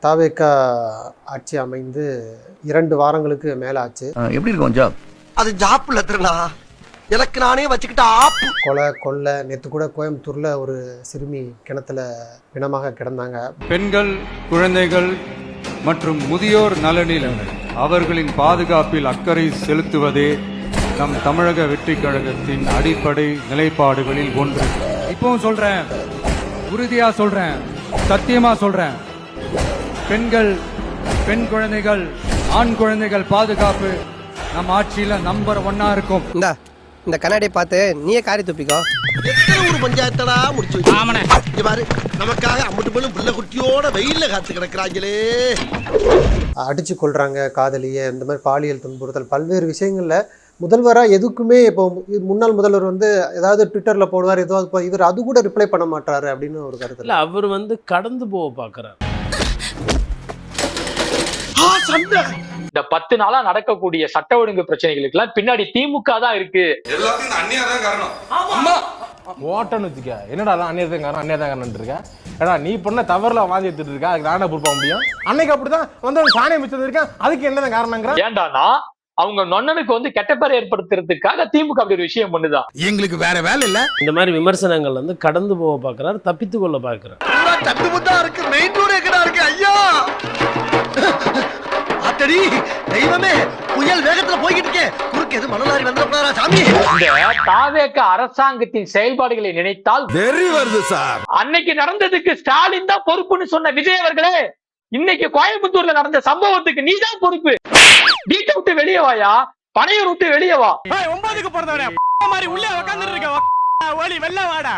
தாவேக்கா ஆட்சி அமைந்து 2 வாரங்களுக்கு மேல ஆச்சு. எப்படி இருக்கும் ஜாப்? அது ஜாப் இல்ல திருநா, எனக்கு நானே வச்சுக்கிட்ட ஆப்பு. கொலை கொள்ளை. நேற்று கூட கோயம்புத்தூர்ல ஒரு சிறுமி கிணத்துல பிணமாக கிடந்தாங்க. பெண்கள், குழந்தைகள் மற்றும் முதியோர் நலனில் அவர்களின் பாதுகாப்பில் அக்கறை செலுத்துவதே நம் தமிழக வெற்றி கழகத்தின் அடிப்படை நிலைப்பாடுகளில் ஒன்று. இப்பவும் சொல்றேன், உறுதியா சொல்றேன், சத்தியமா சொல்றேன், பெண்கள், பெண் குழந்தைகள், ஆண் குழந்தைகள் பாதுகாப்பு நம் ஆட்சியில நம்பர் 1 இருக்கும். இந்த கண்ணாடியை பார்த்து நீயே காரி துப்பிக்கோ. எத்தனை ஒரு பஞ்சாயத்தடா முடிச்சு வச்சு பாரு, நமக்காக அம்பட்டு பெண்ணும் பிள்ளை குட்டியோட வெயில்ல காத்து கிடக்குறாங்களே. அடிச்சு கொள்றாங்க காதலிய, இந்த மாதிரி பாலியல் துன்புறுத்தல் பல்வேறு விஷயங்கள்ல முதல்வரா எதுக்குமே இப்போ முன்னாள் முதல்வர் வந்து ஏதாவது ட்விட்டர்ல போடுவார், ஏதாவது இவர் அது கூட ரிப்ளை பண்ண மாட்டாரு அப்படின்னு ஒரு கருத்து. இல்ல, அவர் வந்து கடந்து போக பாக்குறாரு. இந்த 10 நாளா நடக்கக்கூடிய சட்ட ஒழுங்கு பிரச்சனைகளுக்கு எல்லாம் பின்னாடி திமுக தான் இருக்கு. எல்லாத்துக்கும் அந்நியா தான் காரணம். ஓட்டன்னு வச்சுக்க, என்னடா அந்நியதான் காரணம், அந்நியதான் காரணம் இருக்க. ஏடா நீ பண்ண தவறுல வாந்தி எடுத்துட்டு இருக்க, அதுக்கு நானே பொறுப்பாக முடியும். அன்னைக்கு அப்படிதான் வந்து சாணியம் மிச்சம் இருக்கேன், அதுக்கு என்னதான் காரணங்கிற. ஏண்டானா அவங்க நொண்ணனுக்கு வந்து கெட்ட பேரை ஏற்படுத்துறதுக்காக திமுக அப்படி ஒரு விஷயம் பண்ணுதான். எங்களுக்கு வேற வேலை இல்ல. இந்த மாதிரி விமர்சனங்கள் வந்து கடந்து போக பாக்குறாரு, தப்பித்து கொள்ள பாக்குறாரு. தட்டுமுட்டா இருக்கு, மெயின் ரோடு எங்கடா இருக்கு ஐயா? ஆத்தடி தெய்வமே, புயல் வேகத்துல போய்கிட்டு இருக்கே, குறுக்கு எது மணலாரி வந்துடா சாமி. இந்த தாவேக அரசாங்கத்தின் செயல்பாடுகளை நினைத்தால் வெறி வருது சார். அன்னைக்கு நடந்ததுக்கு ஸ்டாலின் தான் பொறுப்புன்னு சொன்ன விஜய் அவர்களே, இன்னைக்கு கோயம்புத்தூர்ல நடந்த சம்பவத்துக்கு நீ தான் பொறுப்பு. வீட்டை விட்டு வெளியே வாயா, பனையூர் விட்டு வெளியே வா. 9க்கு போறதவனே மாதிரி உள்ளே உட்கார்ந்துட்டு இருக்க, ஓடி வெளில வாடா.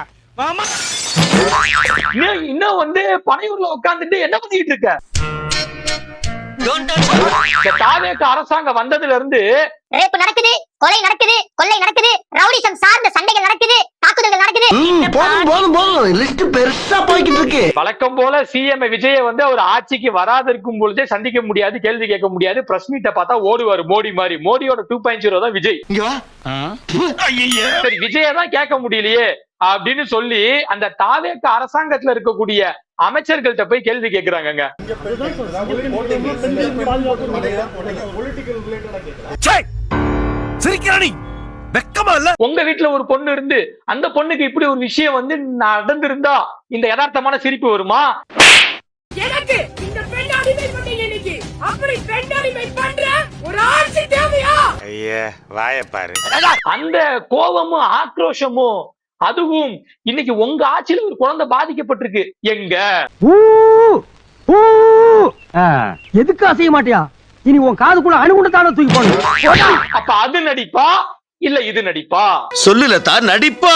இன்னும் வந்து பனையூர்ல உட்கார்ந்துட்டு என்ன பண்ணிட்டு இருக்க? தாவேக அரசாங்கம் வந்ததுல இருந்து ரேப் நடக்குது, கொலை நடக்குது, கொள்ளை நடக்குது, ரவுடிசம் சார்ந்த சண்டைகள் நடக்குது, தாக்குதல்கள் நடக்குது. போதும் லிஸ்ட் பெருசா போய்கிட்டு இருக்கு. வழக்கம் போல சிஎம் விஜய வந்து அவர் ஆட்சிக்கு வராதிருக்கும் பொழுதே சந்திக்க முடியாது, கேள்வி கேட்க முடியாது. பிரஸ் மீட்டை பார்த்தா ஓடுவாரு மோடி மாதிரி. மோடியோட 2.0 தான் விஜய். சரி, விஜய தான் கேட்க முடியலையே அப்படின்னு சொல்லி அந்த தாவேக அரசாங்கத்துல இருக்கக்கூடிய அமைச்சர்கள்ட்ட போய் கேள்வி கேட்கிறாங்க. உங்க வீட்டுல ஒரு பொண்ணு இருந்து அந்த பொண்ணுக்கு இப்படி ஒரு விஷயம் வந்து நடந்திருந்தா இந்த யதார்த்தமான சிரிப்பு வருமா? எனக்கு இந்த பெண் அடிமை பண்ணீங்க, இன்னைக்கு அப்படி பெண் அடிமை பண்ற ஒரு ஆட்சி தேவையா? ஐயே வாய பாரு. அந்த கோபமும் ஆக்ரோஷமும், அதுவும் இன்னைக்கு உங்க ஆட்சியில ஒரு குழந்தை பாதிக்கப்பட்டிருக்கு. எங்க எதுக்கு அசைய மாட்டியா? இனி உன் காதுக்குள்ள அணுகுண்டத்தான தூக்கி போடணும். அப்ப அது நடிப்பா இல்ல இது நடிப்பா? சொல்லுல தான் நடிப்பா.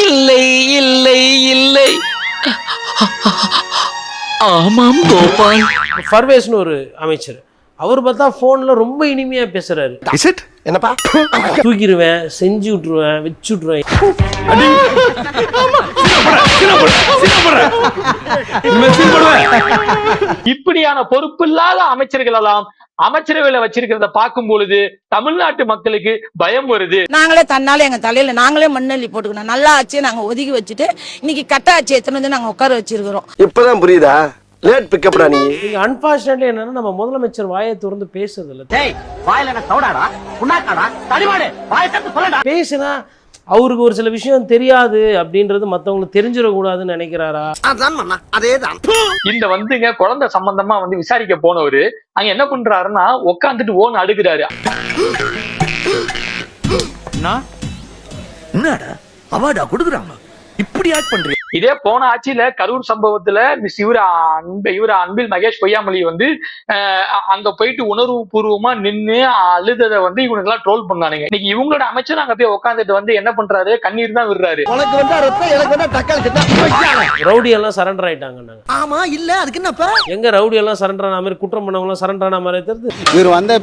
இல்லை இல்லை இல்லை, ஆமாம் கோபால். பர்வேஸ்னு ஒரு அமைச்சர், அவர் பார்த்தா போன்ல ரொம்ப இனிமையா பேசுறாரு. என்னப்பா தூக்கிடுவேன், செஞ்சு விட்டுருவேன், வச்சு விட்டுருவேன். இப்படியான பொறுப்பில்லாத அமைச்சர்கள் எல்லாம் அமைச்சரவையில வச்சிருக்கிறத பார்க்கும் பொழுது தமிழ்நாட்டு மக்களுக்கு பயம் வருது. நாங்களே தன்னால எங்க தலையில நாங்களே மண்ணள்ளி போட்டுக்கணும். நல்லா ஆச்சு நாங்க ஒதுக்கி வச்சுட்டு இன்னைக்கு கட்ட ஆச்சு எத்தனை வந்து நாங்க உட்கார வச்சிருக்கிறோம். இப்பதான் புரியுதா? லேட் பிக்கப்டா நீ. நீங்க அன்பார்ச்சுனேட்லி என்னன்னா நம்ம முதலமைச்சர் வாயை திறந்து பேசுறது இல்ல. டேய் வாயில என்ன சவுடாடா, புண்ணாக்காடா, தடிமாடு, வாயை திறந்து சொல்லடா. பேசினா அவருக்கு ஒரு சில விஷயம் தெரியாது அப்படின்றது மத்தவங்களுக்கு தெரிஞ்சிடக்கூடாதுன்னு நினைக்கிறாரா? அதான் மண்ணா, அதேதான். இந்த வந்துங்க குழந்தை சம்பந்தமா வந்து விசாரிக்க போனவரு அங்க என்ன பண்றாருன்னா உட்காந்துட்டு ஓன்னு அடுக்குறாரு. என்னடா அவார்டா கொடுக்குறாங்க, இப்படி ஆக்ட் பண்றீங்க? இதே போன ஆட்சியில கரூர் சம்பவத்துல மிஸ் இவர அன்பில் மகேஷ் பொய்யாமொழி வந்து அங்க போயிட்டு உணர்வு பூர்வமா நின்னு அழுததை வந்து இவனுக்கு எல்லாம் ட்ரோல் பண்ணானுங்க. இன்னைக்கு இவங்களோட அமைச்சர் அங்க போய் உட்காந்துட்டு வந்து என்ன பண்றாரு, கண்ணீர் தான் விடுறாரு. உனக்கு வந்தா ரத்தம், எனக்கு வந்தா தக்காளி சட்னி. ரவுடி எல்லாம் சரண்டர் ஆயிட்டாங்க. ஆமா இல்ல, அதுக்கு என்னப்பா? எங்க ரவுடி எல்லாம் சரண்டர் ஆன மாதிரி, குற்றம் பண்ணவங்க எல்லாம் சரண்டர் ஆன மாதிரி தெரியுது. இவர் வந்த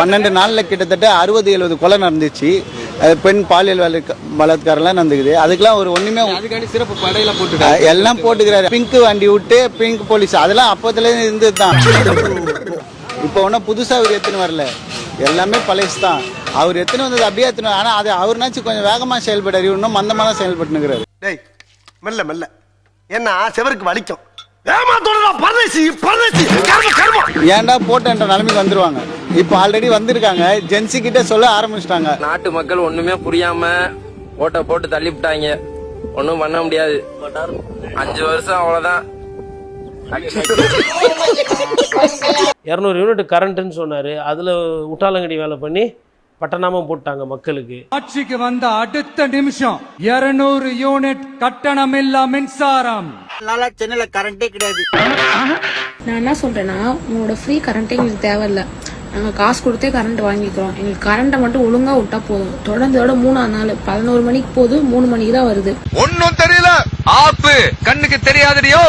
12 நாள்ல கிட்டத்தட்ட 60-70 கொலை நடந்துச்சு. பெண் பாலியல் பலாத்காரம்லாம் நடந்துக்குது. அதுக்கெல்லாம் ஒரு ஒண்ணுமே சிறப்பு படையில போட்டு எல்லாம் போட்டுக்கிறாரு. பிங்க் வண்டி விட்டு பிங்க் போலீஸ், அதெல்லாம் அப்பத்துல இருந்து தான். இப்ப ஒன்னும் புதுசா அவர் எத்தனை வரல, எல்லாமே பழைய தான். அவர் எத்தனை வந்தது அப்படியே எத்தனை. ஆனா அது அவர்னாச்சும் கொஞ்சம் வேகமா செயல்படாரு, இன்னும் மந்தமா தான் செயல்பட்டுங்கிறாரு. டேய் மெல்ல மெல்ல, ஏன்னா செவருக்கு வலிக்கும். ஏன்டா போட்டன்ற நிலைமைக்கு வந்துருவாங்க. இப்போ ஆல்ரெடி வந்திருக்காங்க, ஜென்சி கிட்ட சொல்ல ஆரம்பிச்சிட்டாங்க. நாட்டு மக்கள் ஒண்ணுமே புரியாம ஓட்ட போட்டு தள்ளிவிட்டாங்க. ஒன்னும் பண்ண முடியாது. 5 வருஷம் அவ்வளவுதான். 200 யூனிட் கரண்ட்னு சொன்னாரு. அதுல உட்டாலங்கடி வேலை பண்ணி பட்டணமும் போட்டாங்க மக்களுக்கு. ஆட்சிக்கு வந்த அடுத்த நிமிஷம் 200 யூனிட் கட்டணம் இல்ல மின்சாரம். சென்னையில கரண்டே கிடையாது. நான் என்ன சொல்றேன்னா, உங்களோட ஃப்ரீ கரண்ட்டே எங்களுக்கு தேவையில்ல. நாங்க காசு கொடுத்தே கரண்ட் வாங்கிக்கிறோம். எங்களுக்கு கரண்ட்டை மட்டும் ஒழுங்கா விட்டா போதும். தொடர்ந்தோட 3ஆம் நாள் 11 மணிக்கு போகுது, 3 மணிக்கு தான் வருது. ஒன்னும் தெரியல, ஆப்பு கண்ணுக்கு தெரியாதடியோ.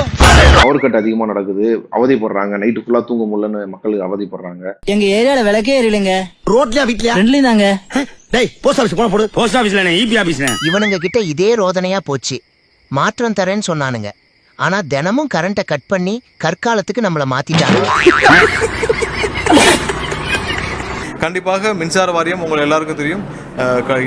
பவர் கட் அதிகமா நடக்குது, அவதிப்படுறாங்க. நைட்டு ஃபுல்லா தூங்க முடியலன்னு மக்களுக்கு அவதிப்படுறாங்க. எங்க ஏரியால விளக்கே எரியலங்க. ரோட்லயா வீட்லயா? ரெண்டுலயும் தாங்க. டேய், போஸ்ட் ஆபீஸ் போன போடு. போஸ்ட் ஆபீஸ்ல இபி ஆபீஸ்ல. இவனுங்க கிட்ட இதே ரோதனையா போச்சு. மாற்றம் தரேன்னு சொன்னானுங்க. ஆனா தினமும் கரண்ட்டை கட் பண்ணி கற்காலத்துக்கு நம்மள மாத்திட்டாங்க. கண்டிப்பாக மின்சார வாரியம் உங்களை எல்லாருக்கும் தெரியும்,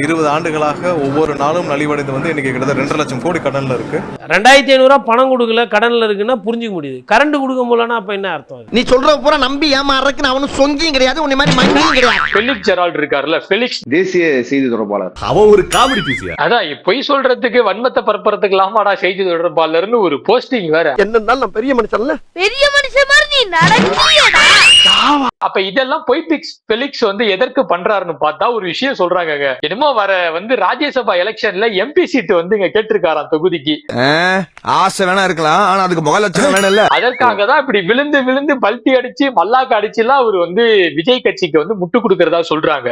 20 ஆண்டுகளாக ஒவ்வொரு நாளும் நலிவடைந்து வந்து இன்னைக்கு கிட்டத்தட்ட 2.5 லட்சம் கோடி கடன்ல இருக்கு. 2500 பணம் கொடுக்கல, கடன்ல இருக்குன்னா புரிஞ்சுக்க முடியுது. கரண்ட் கொடுக்க முடியலன்னா அப்ப என்ன அர்த்தம்? நீ சொல்ற பூரா நம்பி ஏமாறதுக்கு நான் அவனும் சொங்கியும் கிடையாது, உன்னை மாதிரி மங்கியும் கிடையாது. ஃபெலிக்ஸ் ஜெரால்ட் இருக்காருல்ல, ஃபெலிக்ஸ் தேசிய செய்தி தொடர்பாளர். அவன் ஒரு காமெடி பீஸியா. அதான் பொய் சொல்றதுக்கு வன்மத்தை பரப்புறதுக்கு இல்லாமடா செய்தி தொடர்பாளர்னு ஒரு போஸ்டிங் வேற. என்னன்னாலும் நான் பெரிய மனுஷன்ல. பெரிய மனுஷன் மாதிரி நீ நடக்கியடா. அப்ப இதெல்லாம் பொய் ஃபெலிக்ஸ் வந்து எதற்கு பண்றாருன்னு பார்த்தா ஒரு விஷயம் சொல்றாங்க. என்னமோ வர வந்து ராஜ்யசபா எலெக்ஷன்ல எம்பி சீட் வந்து இங்க கேட்டிருக்காராம் தொகுதிக்கு. ஆசை வேணா இருக்கலாம், ஆனா அதுக்கு முக லட்சணம் வேணும் இல்ல. அதற்காக தான் இப்படி விழுந்து விழுந்து பல்ட்டி அடிச்சு மல்லாக்க அடிச்சு எல்லாம் அவர் வந்து விஜய் கட்சிக்கு வந்து முட்டு கொடுக்கறதா சொல்றாங்க.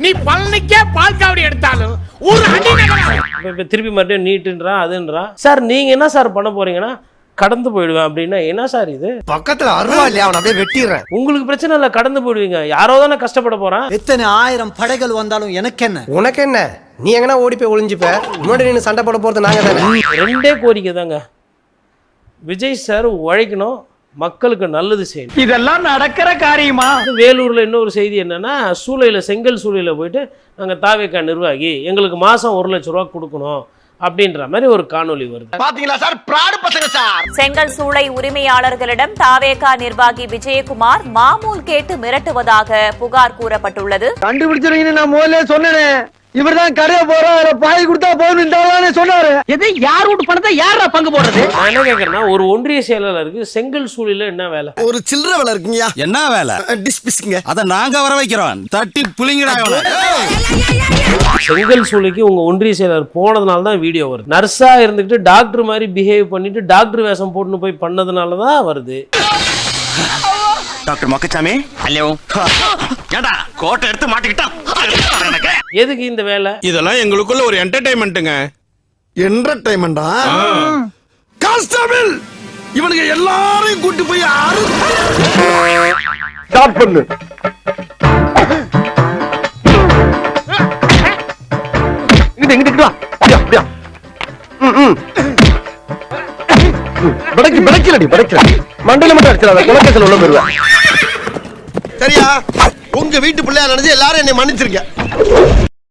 நீ பழனிக்கே பால் காவடி எடுத்தாலும் திருப்பி மறுபடியும் நீட்டுன்றா அதுன்றா. சார் நீங்க என்ன சார் பண்ண போறீங்கன்னா கடந்து போயிடுவேன் அப்படின்னா என்ன சார் இது? பக்கத்துல அருவா இல்லையா, அவன் அப்படியே வெட்டிடுறேன். உங்களுக்கு பிரச்சனை இல்ல, கடந்து போயிடுவீங்க. யாரோ தானே கஷ்டப்பட போறான். எத்தனை 1000 படைகள் வந்தாலும் எனக்கு என்ன? உனக்கு என்ன? நீ எங்கன்னா ஓடி போய் ஒளிஞ்சுப்ப. முன்னாடி நீ சண்டை போட போறது நாங்க தானே. 2 கோரிக்கை தாங்க. விஜய் சார் உழைக்கணும், மக்களுக்கு நல்லது செய்யணும். இதெல்லாம் நடக்கிற காரியமா? வேலூர்ல இன்னொரு செய்தி என்னன்னா, சூளையில செங்கல் சூளையில போயிட்டு நாங்க தாவேக்கா நிர்வாகி எங்களுக்கு மாசம் 1 லட்சம் ரூபாய் கொடுக்கணும் அப்படின்ற மாதிரி ஒரு காணொளி வருது. பாத்தீங்களா சார், பிராடு பசங்க சார். செங்கல் சூளை உரிமையாளர்களிடம் தாவேகா நிர்வாகி விஜயகுமார் மாமூல் கேட்டு மிரட்டுவதாக புகார் கூறப்பட்டுள்ளது. கண்டுபிடிச்சிருக்கீங்க, நான் முதல்ல சொன்னேனே. இவர்தான் கரைய போறாரு, பாய் கொடுத்தா போகணும் சொன்னாரு. எது யார் வீட்டு பணத்தை யாரா பங்கு போடுறது? நான் என்ன கேக்குறேன்னா, ஒரு ஒன்றிய செயலாளருக்கு செங்கல் சூளையில என்ன வேலை? ஒரு சில்லற வேலை இருக்குங்கயா. என்ன வேலை? டிஸ்பிஸ்ங்க. அத நாங்க வர வைக்கிறோம், தட்டி புளிங்கடா. செங்கல் சூளைக்கு உங்க ஒன்றிய செயலாளர் போனதுனால தான் வீடியோ வருது. நர்ஸா இருந்துட்டு டாக்டர் மாதிரி பிஹேவ் பண்ணிட்டு டாக்டர் வேஷம் போட்டுன்னு போய் பண்ணதுனால தான் வருது. Doctor Mokkasamy, hello. ஏடா கோட்டை எடுத்து மாட்டிக்கிட்டா எதுக்கு இந்த வேலை? இதெல்லாம் எங்களுக்குள்ள ஒரு என்டர்டெயின்மெண்ட்டுங்க. என்டர்டெயின்மெண்டா? கான்ஸ்டபிள், இவனுக்கு எல்லாரையும் கூட்டி போய் ஸ்டார்ட் பண்ணு. இங்கிட்டு வா. அப்படியா? மண்டையில மட்டும் அடிச்சிடாத, குலக்கேசல் உள்ள போயிருவேன். சரியா? உங்க வீட்டு பிள்ளையா நினைச்சு எல்லாரும் என்னை மன்னிச்சிருக்க.